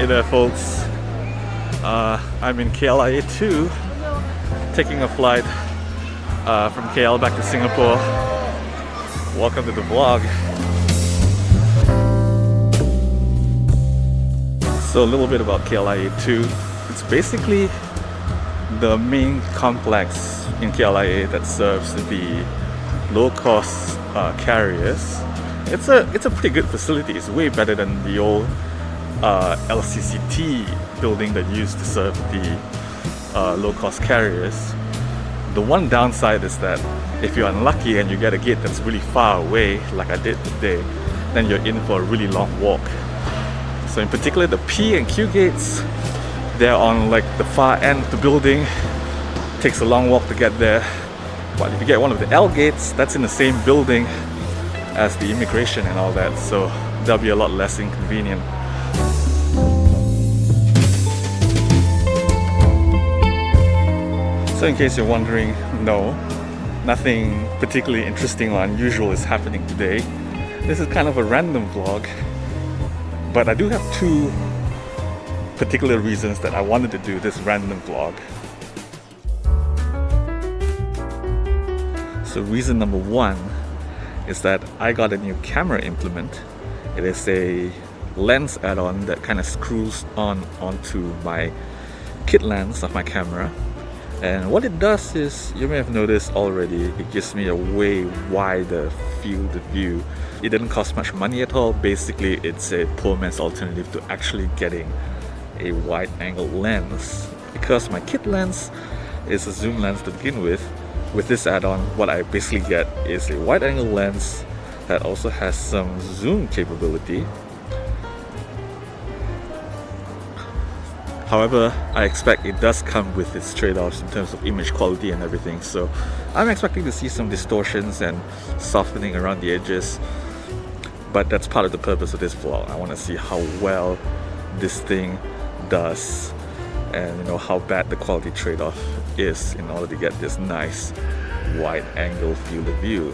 there folks, I'm in KLIA2 taking a flight from KL back to Singapore. Welcome to the vlog. So a little bit about KLIA2. It's basically the main complex in KLIA that serves the low-cost carriers. It's a pretty good facility. It's way better than the old LCCT building that used to serve the low-cost carriers. The one downside is that if you're unlucky and you get a gate that's really far away, like I did today, then you're in for a really long walk. So in particular, the P and Q gates, they're on like the far end of the building. It takes a long walk to get there. But if you get one of the L gates, that's in the same building as the immigration and all that, so that'll be a lot less inconvenient. So in case you're wondering, no, nothing particularly interesting or unusual is happening today. This is kind of a random vlog, but I do have two particular reasons that I wanted to do this random vlog. So reason number one is that I got a new camera implement. It is a lens add-on that kind of screws onto my kit lens of my camera. And what it does is, you may have noticed already, it gives me a way wider field of view. It didn't cost much money at all. Basically, it's a poor man's alternative to actually getting a wide-angle lens. Because my kit lens is a zoom lens to begin with this add-on, what I basically get is a wide-angle lens that also has some zoom capability. However, I expect it does come with its trade-offs in terms of image quality and everything, so I'm expecting to see some distortions and softening around the edges, but that's part of the purpose of this vlog. I want to see how well this thing does and how bad the quality trade-off is in order to get this nice wide-angle field of view.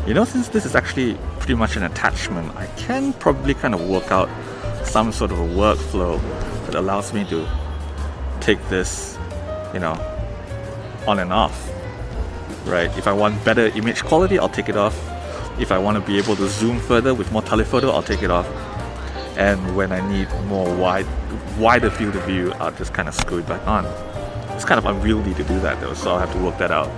Since this is actually pretty much an attachment, I can probably kind of work out some sort of a workflow that allows me to take this, on and off, right? If I want better image quality, I'll take it off. If I want to be able to zoom further with more telephoto, I'll take it off. And when I need more wider field of view, I'll just kind of screw it back on. It's kind of unwieldy to do that though, so I'll have to work that out.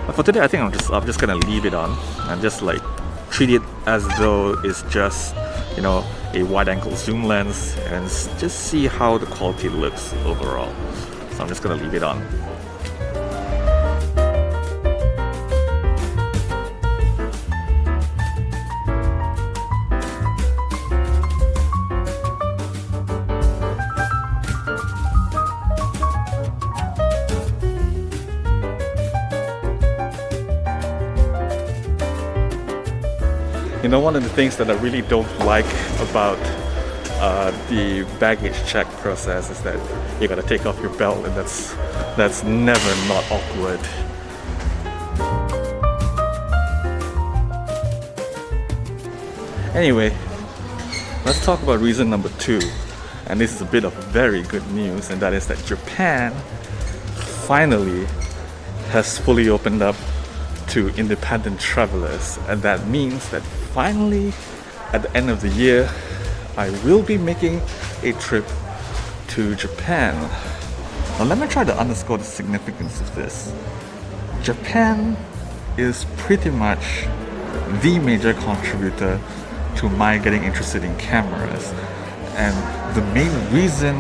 But for today, I think I'm just gonna leave it on and just like treat it as though it's just a wide-angle zoom lens and just see how the quality looks overall. So I'm just gonna leave it on. One of the things that I really don't like about the baggage check process is that you gotta take off your belt, and that's never not awkward. Anyway, let's talk about reason number two, and this is a bit of very good news, and that is that Japan finally has fully opened up to independent travelers, and that means that finally at the end of the year I will be making a trip to Japan. Now let me try to underscore the significance of this. Japan is pretty much the major contributor to my getting interested in cameras, and the main reason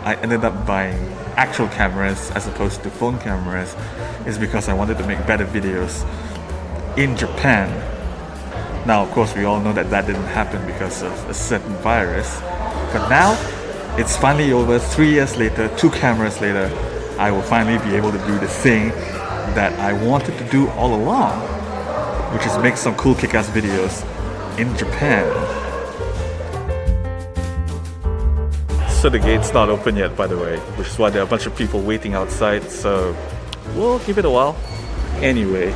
I ended up buying actual cameras as opposed to phone cameras is because I wanted to make better videos in Japan. Now, of course, we all know that didn't happen because of a certain virus, but now it's finally over. 3 years later, 2 cameras later, I will finally be able to do the thing that I wanted to do all along, which is make some cool kick-ass videos in Japan. So the gate's not open yet, by the way, which is why there are a bunch of people waiting outside, so we'll give it a while. Anyway,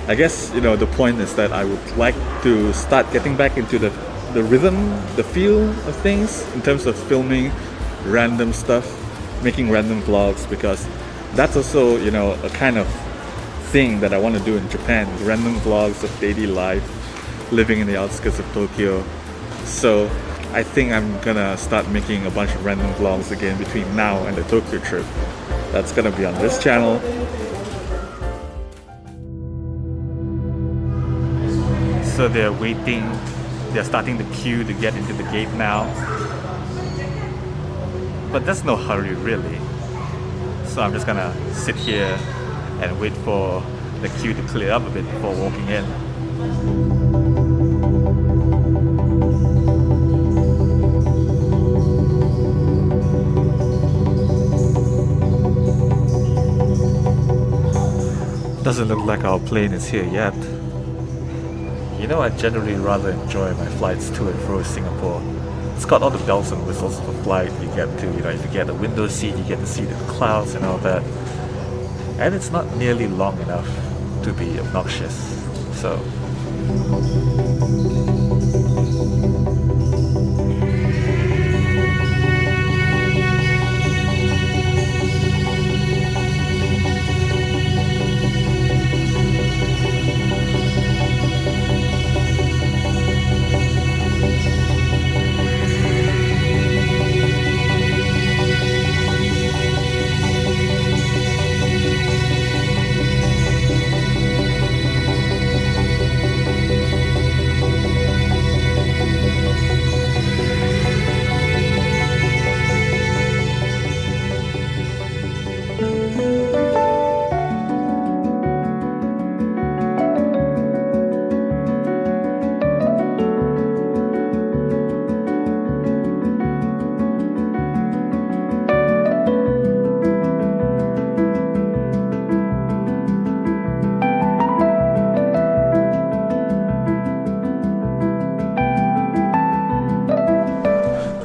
I guess the point is that I would like to start getting back into the rhythm, the feel of things in terms of filming random stuff, making random vlogs, because that's also a kind of thing that I want to do in Japan, random vlogs of daily life, living in the outskirts of Tokyo. So I think I'm gonna start making a bunch of random vlogs again between now and the Tokyo trip. That's gonna be on this channel. So they're waiting, they're starting the queue to get into the gate now. But there's no hurry really. So I'm just gonna sit here and wait for the queue to clear up a bit before walking in. Doesn't look like our plane is here yet. I generally rather enjoy my flights to and fro Singapore. It's got all the bells and whistles of a flight. You get to, if you get a window seat, you get to see the clouds and all that. And it's not nearly long enough to be obnoxious. So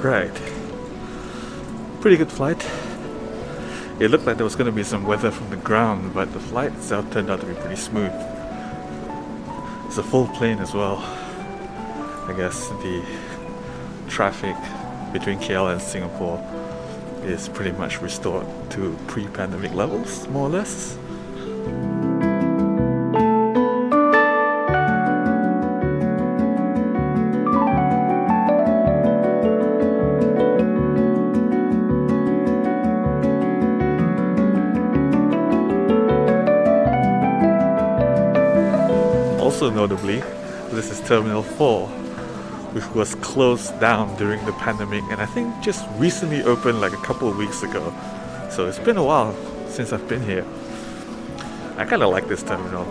right. Pretty good flight. It looked like there was going to be some weather from the ground, but the flight itself turned out to be pretty smooth. It's a full plane as well. I guess the traffic between KL and Singapore is pretty much restored to pre-pandemic levels, more or less. Also notably, this is Terminal 4, which was closed down during the pandemic and I think just recently opened like a couple of weeks ago. So it's been a while since I've been here. I kind of like this terminal.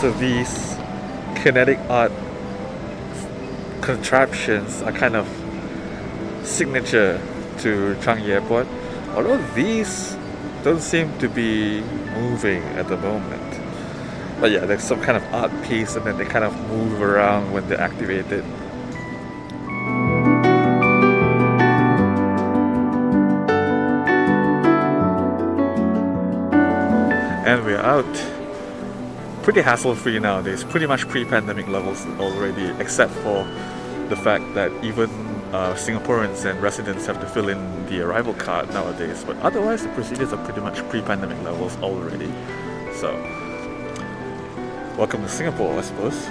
So these kinetic art contraptions are kind of signature to Changi Airport, although these don't seem to be moving at the moment. But yeah, there's some kind of art piece and then they kind of move around when they're activated. And we're out. Pretty hassle-free nowadays, pretty much pre-pandemic levels already, except for the fact that even Singaporeans and residents have to fill in the arrival card nowadays, but otherwise the procedures are pretty much pre-pandemic levels already. So, welcome to Singapore, I suppose.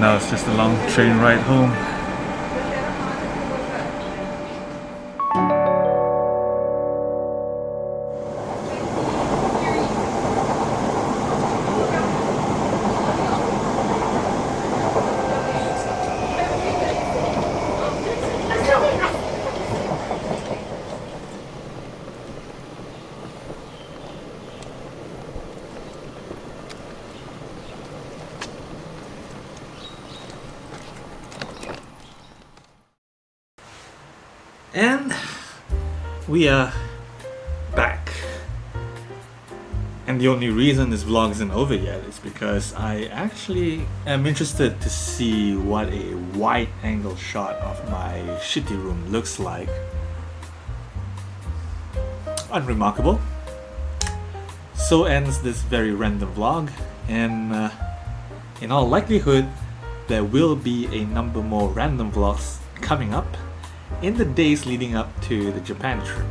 now it's just a long train ride home. And we are back. And the only reason this vlog isn't over yet is because I actually am interested to see what a wide angle shot of my shitty room looks like. Unremarkable. So ends this very random vlog, and in all likelihood there will be a number more random vlogs coming up in the days leading up to the Japan trip,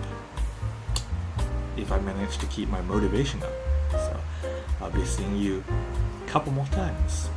if I manage to keep my motivation up. So I'll be seeing you a couple more times.